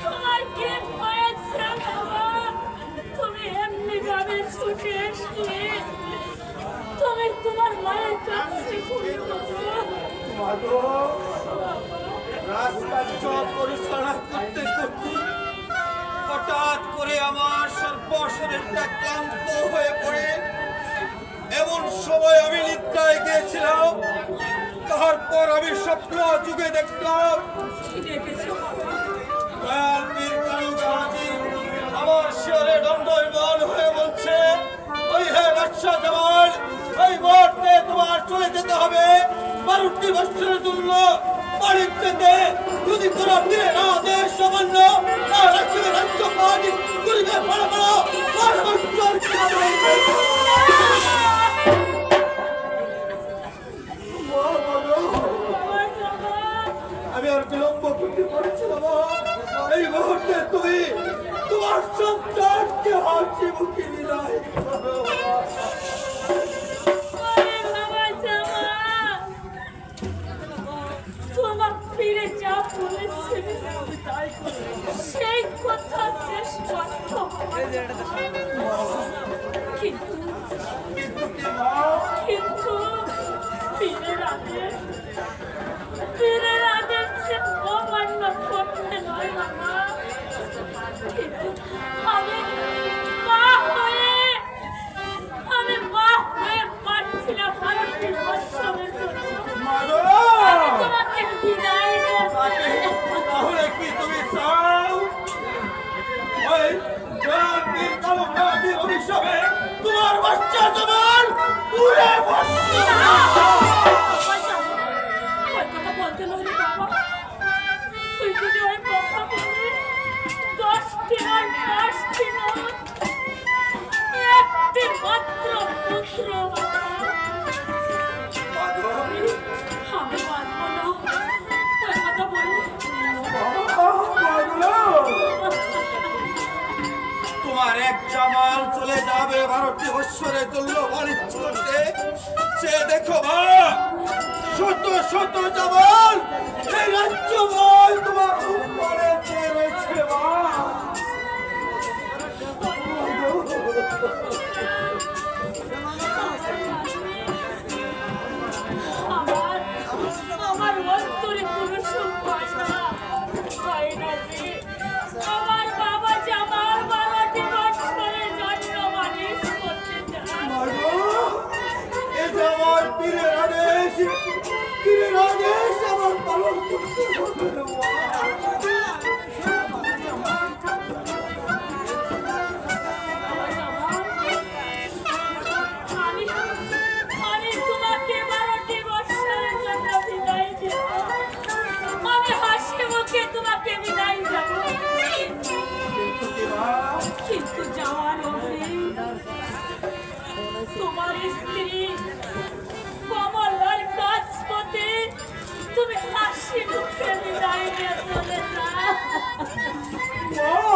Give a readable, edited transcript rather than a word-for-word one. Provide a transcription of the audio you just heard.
তোমার কি হয়েছে বাবা? তুমি এমনি ভাবে ছুটে এসে তুমি তোমার মায়ের কাছে রাস্তার চক পরিচালনা করতে করতে হঠাৎ করে আমার সর্বশরীরটা ক্লান্ত হয়ে পড়ে এমন সময় আমি নিদ্রায় গিয়েছিলাম। তারপর আমি স্বপ্ন যুগে দেখলাম আমার শিয়রে দণ্ডায়মান হয়ে বলছে, ওই হে বাদশা জামাল, ওই মুহূর্তে তোমার চলে যেতে হবে 12টি বছরের জন্য বাড়ির যেতে। যদি তোরা ফিরে না দেশ সামান্য রাজ্যের রাজ্য পানি করিবে বড় বড় 12 বছর আমি আর বিলম্ব করতে পারছি না। এই মুহূর্তে তুমি তোমার সন্তানকে হাসি মুখে বিদায় করো। তোমার ফিরে যা বলেছে সেই কথা শেষ করতে কিন্তু ফিরের আদেশ অমান্য করতে নয় বাবা। কিন্তু আমি মা হয়ে পারছি না ভারতের বৎসরের জন্য তোমাকে বিদায় তাহলে কি তুমি চাও ওই জাতির কালকাদির অভিশাপে তোমার বাচ্চা জবান পুরে বসে? ওই কথা বলতে নয় বাবা। তুই যদি ওই কথা বলি 10টি নয় 5টি নয়, একটি মাত্র পুত্র আমি বাঁচবো না। ওই কথা বলি তোমার এক জামাল চলে যাবে 12টি বৎসরের জন্য বাণিজ্য করতে। সে দেখো মা, শত শত জামাল এই রাজ্য বল তোমার উপরে চেয়েছে মা। আমার অন্তরে কোনো সুখ হয় না যে আমার বাবা জামাল 12টি বছরের জন্য মালিশ করতে চায়। এ যে আমার পীরের আদেশ আমার পালন করতে হবে মা। আমি তোমাকে 12টি বছরের জন্য বিদায় দেব। আমি হাসি মুখে তোমাকে বিদায় দেব। কিন্তু যাওয়ার আগে তোমার স্ত্রী কমলার কাছ পথে তুমি হাসি মুখে বিদায় দিয়ে চলে যাও।